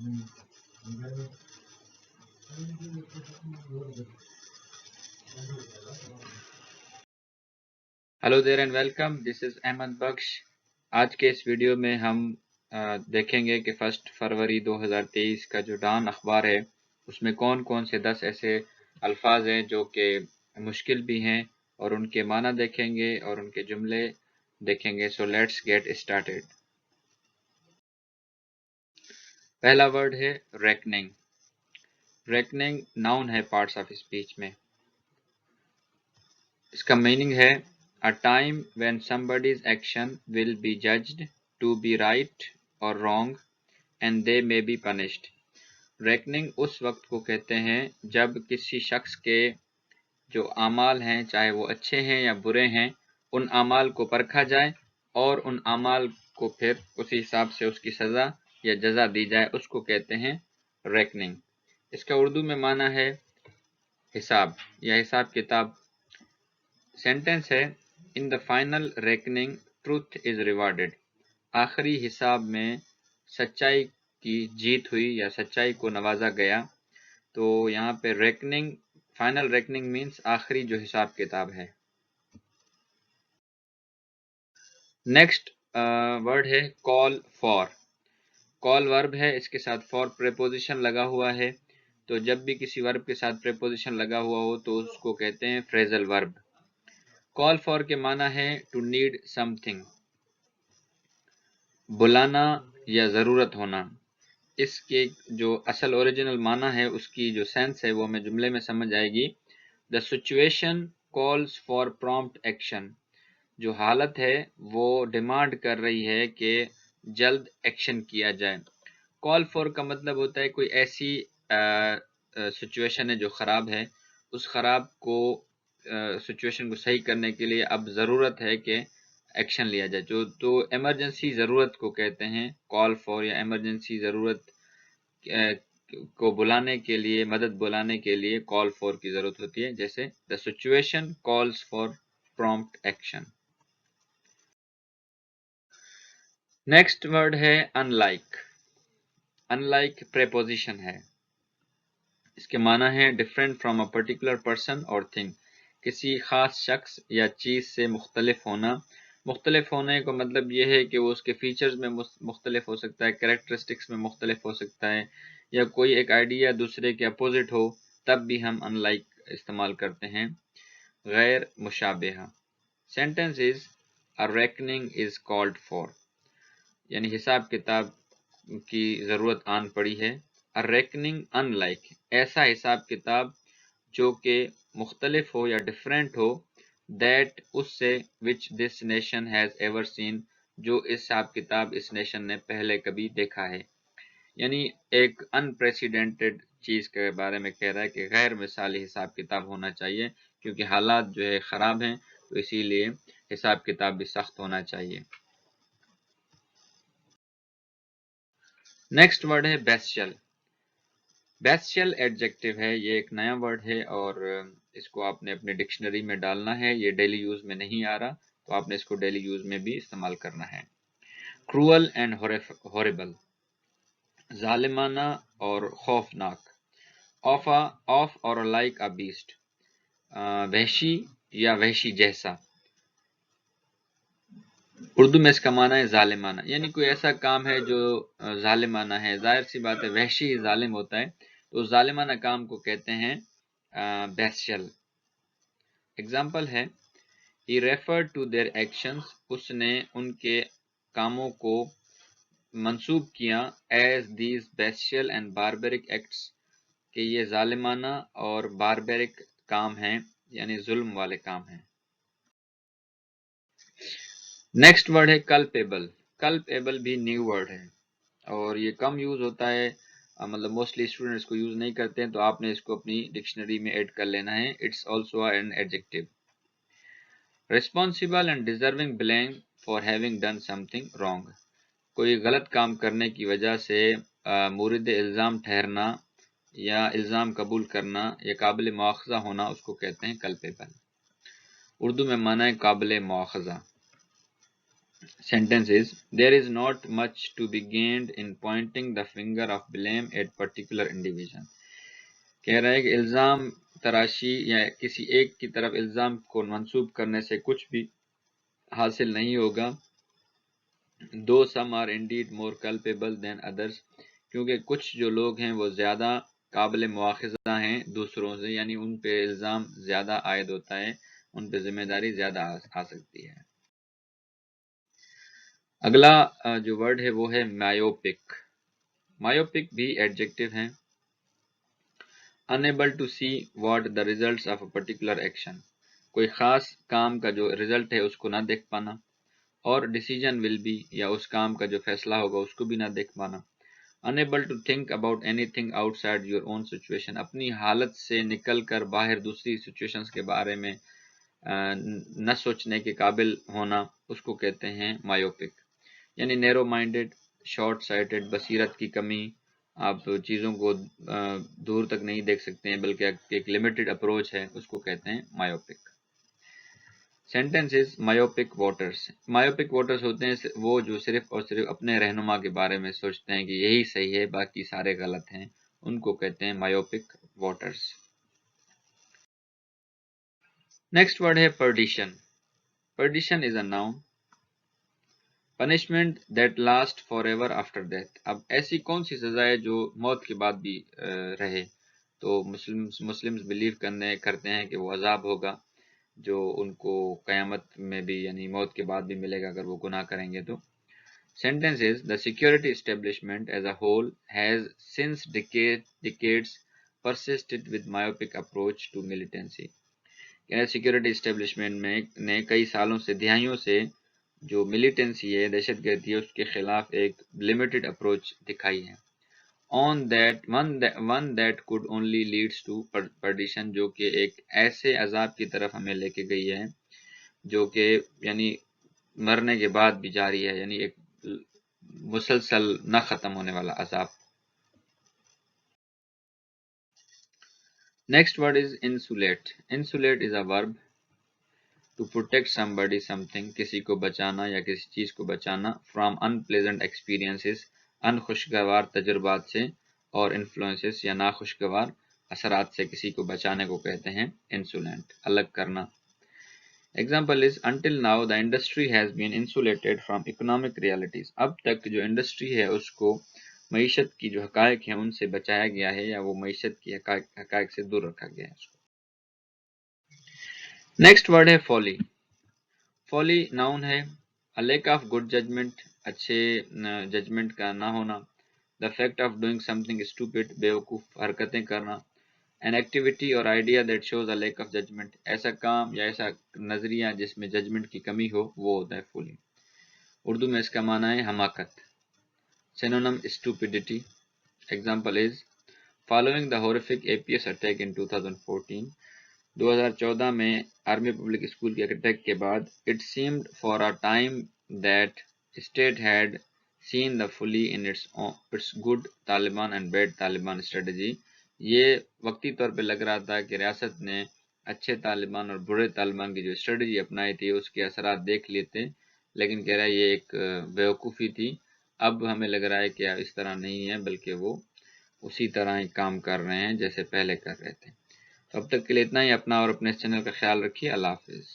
Hello there and welcome, this is Ahmad Bakhsh. आज के इस वीडियो में हम देखेंगे कि 1 फरवरी 2023 का जो डॉन अखबार है उसमें कौन कौन से 10 ऐसे अल्फाज हैं जो कि मुश्किल भी हैं, और उनके माना देखेंगे और उनके जुमले देखेंगे। So let's get started. पहला वर्ड है रेकनिंग। रेकनिंग नाउन है पार्ट्स ऑफ स्पीच में। इसका मीनिंग है a time when somebody's action will be judged to be right or wrong and they may be punished. Reckoning उस वक्त को कहते हैं जब किसी शख्स के जो आमाल हैं, चाहे वो अच्छे हैं या बुरे हैं, उन आमाल को परखा जाए और उन आमाल को फिर उसी हिसाब से उसकी सज़ा या जज़ा दी जाए, उसको कहते हैं रेकनिंग। इसका उर्दू में माना है हिसाब या हिसाब किताब। सेंटेंस है in the final reckoning truth is rewarded. आखिरी हिसाब में सच्चाई की जीत हुई या सच्चाई को नवाजा गया। तो यहाँ पे रेकनिंग, फाइनल रेकनिंग मीन्स आखिरी जो हिसाब किताब है। नेक्स्ट वर्ड है कॉल फॉर। कॉल वर्ब है, इसके साथ फॉर प्रेपोजिशन लगा हुआ है। तो जब भी किसी वर्ब के साथ प्रेपोजिशन लगा हुआ हो तो उसको कहते हैं फ्रेजल वर्ब। कॉल फॉर के माना है टू नीड समथिंग, बुलाना या ज़रूरत होना। इसके जो असल ओरिजिनल माना है, उसकी जो सेंस है वो हमें जुमले में समझ आएगी। The situation calls for prompt action. जो हालत है वो डिमांड कर रही है कि जल्द एक्शन किया जाए। कॉल फॉर का मतलब होता है कोई ऐसी सिचुएशन है जो ख़राब है, उस ख़राब को सिचुएशन को सही करने के लिए अब ज़रूरत है कि एक्शन लिया जाए। जो तो एमरजेंसी ज़रूरत को कहते हैं कॉल फॉर, या एमरजेंसी ज़रूरत को बुलाने के लिए, मदद बुलाने के लिए कॉल फॉर की ज़रूरत होती है। जैसे the situation calls for prompt action. Next word है अनलाइक। अनलाइक प्रेपोजिशन है। इसके माना है different from a particular person और थिंग। किसी खास शख्स या चीज़ से मुख्तलिफ होना। मुख्तलिफ होने का मतलब ये है कि वो उसके फीचर्स में मुख्तलिफ हो सकता है, कैरेक्टरिस्टिक्स में मुख्तलिफ हो सकता है, या कोई एक आइडिया दूसरे के अपोजिट हो, तब भी हम अनलाइक इस्तेमाल करते हैं। गैर मुशाबिहा। Sentence is a reckoning is called for, यानी हिसाब किताब की ज़रूरत आन पड़ी है। अ रेकनिंग अनलाइक, ऐसा हिसाब किताब जो कि मुख्तलिफ हो या डिफरेंट हो, दैट उससे, which this nation has ever seen, जो इस हिसाब किताब इस नेशन ने पहले कभी देखा है। यानी एक अनप्रेसिडेंटेड चीज़ के बारे में कह रहा है कि गैर मिसाली हिसाब किताब होना चाहिए, क्योंकि हालात जो है ख़राब हैं, तो इसीलिए हिसाब किताब भी सख्त होना चाहिए। नेक्स्ट वर्ड है बेस्टियल। बेस्टियल एडजेक्टिव है, ये एक नया वर्ड है और इसको आपने अपने डिक्शनरी में डालना है। ये डेली यूज़ में नहीं आ रहा, तो आपने इसको डेली यूज़ में भी इस्तेमाल करना है। क्रूअल एंड हॉरिबल, जालिमाना और खौफनाक। ऑफ और लाइक अ बीस्ट, वहशी या वहशी जैसा। उर्दू में इसका माना है जालिमाना, यानी कोई ऐसा काम है जो जालिमाना है। जाहिर सी बात है वहशी जालिम होता है, तो जालिमाना काम को कहते हैं बेस्टियल। एग्जाम्पल है he referred to their actions, उसने उनके कामों को मंसूब किया as these bestial and barbaric acts, कि ये जालिमाना और बारबेरिक काम हैं, यानी जुल्म वाले काम हैं। नेक्स्ट वर्ड है कल्पेबल। कल्पेबल भी न्यू वर्ड है और ये कम यूज़ होता है, मतलब मोस्टली स्टूडेंट्स को यूज़ नहीं करते हैं, तो आपने इसको अपनी डिक्शनरी में ऐड कर लेना है। It's also an adjective. Responsible and deserving blame for having done something wrong, कोई गलत काम करने की वजह से मुरिद इल्ज़ाम ठहरना या इल्ज़ाम कबूल करना या काबिल मुआखज़ा होना, उसको कहते हैं कल्पेबल। उर्दू में माना है काबिल मुआखज़ा। Sentence is, there is not much to be gained in pointing the finger of blame at particular individual. کہہ رہا ہے کہ الزام تراشی یا کسی ایک کی طرف الزام کو منسوب کرنے سے کچھ بھی حاصل نہیں ہوگا. though some are indeed more culpable than others, کیونکہ کچھ جو لوگ ہیں وہ زیادہ قابل مواخذہ ہیں دوسروں سے، یعنی ان پہ الزام زیادہ عائد ہوتا ہے، ان پہ ذمہ داری زیادہ آ سکتی ہے. اگلا جو ورڈ ہے وہ ہے مایوپک. مایوپک بھی ایڈجیکٹو ہیں. unable to see what the results of a particular action، کوئی خاص کام کا جو رزلٹ ہے اس کو نہ دیکھ پانا، اور decision will be، یا اس کام کا جو فیصلہ ہوگا اس کو بھی نہ دیکھ پانا. unable to think about anything outside your own situation، اپنی حالت سے نکل کر باہر دوسری سچویشنز کے بارے میں نہ سوچنے کے قابل ہونا، اس کو کہتے ہیں مایوپک. یعنی نیرو مائنڈڈ، شارٹ سائٹڈ، بصیرت کی کمی، آپ چیزوں کو دور تک نہیں دیکھ سکتے ہیں بلکہ ایک لمیٹڈ اپروچ ہے، اس کو کہتے ہیں myopic. Sentence myopic voters. Myopic voters ہوتے ہیں وہ جو صرف اور صرف اپنے رہنما کے بارے میں سوچتے ہیں کہ یہی صحیح ہے باقی سارے غلط ہیں، ان کو کہتے ہیں مایوپک ووٹرز. نیکسٹ ورڈ ہے perdition. Perdition is a noun. Punishment that last for ever after death. اب ایسی کون سی سزا ہے جو موت کے بعد بھی رہے؟ تو مسلمز بلیو کرتے ہیں کہ وہ عذاب ہوگا جو ان کو قیامت میں بھی یعنی موت کے بعد بھی ملے گا اگر وہ گناہ کریں گے تو. Sentence is the security establishment as a whole has since decades persisted with myopic approach to militancy. Security establishment نے کئی سالوں سے دہائیوں سے جو ملیٹنسی ہے، دہشت گردی ہے، اس کے خلاف ایک لمیٹڈ اپروچ دکھائی ہے. on that one that could only leads to perdition، جو کہ ایک ایسے عذاب کی طرف ہمیں لے کے گئی ہے جو کہ یعنی مرنے کے بعد بھی جاری ہے، یعنی ایک مسلسل نہ ختم ہونے والا عذاب. Next word is insulate. Insulate is a verb to protect somebody something، کسی کو بچانا یا کسی چیز کو بچانا فرام unpleasant experiences، ان خوشگوار تجربات سے، اور انفلوئنسز یا ناخوشگوار اثرات سے کسی کو بچانے کو کہتے ہیں انسولینٹ، الگ کرنا. Example is until now the industry has been insulated from economic realities، اب تک جو انڈسٹری ہے اس کو معیشت کی جو حقائق ہیں ان سے بچایا گیا ہے، یا وہ معیشت کی حقائق سے دور رکھا گیا ہے اس کو. نیکسٹ ورڈ ہے فولی. فولی ناؤن ہے. a lack of good judgment، اچھے ججمنٹ کا نہ ہونا. the fact of doing something stupid، بیوقوف حرکتیں کرنا. an activity or idea that shows a lack of judgment، ایسا کام یا ایسا نظریہ جس میں ججمنٹ کی کمی ہو وہ ہوتا ہے فولی. اردو میں اس کا معنی ہے حماقت. سینونم stupidity. Example is following the horrific APS attack in 2014، 2014 میں آرمی پبلک اسکول کے اٹیک کے بعد it seemed for a time that state had seen the fully in its good Taliban and bad Taliban strategy، یہ وقتی طور پہ لگ رہا تھا کہ ریاست نے اچھے طالبان اور برے طالبان کی جو اسٹریٹجی اپنائی تھی اس کے اثرات دیکھ لیے تھے، لیکن کہہ رہا ہے یہ ایک بیوقوفی تھی. اب ہمیں لگ رہا ہے کہ اس طرح نہیں ہے بلکہ وہ اسی طرح ہی کام کر رہے ہیں جیسے پہلے کر رہے تھے. تو اب تک کے لیے اتنا ہی. اپنا اور اپنے چینل کا خیال رکھیے. اللہ حافظ.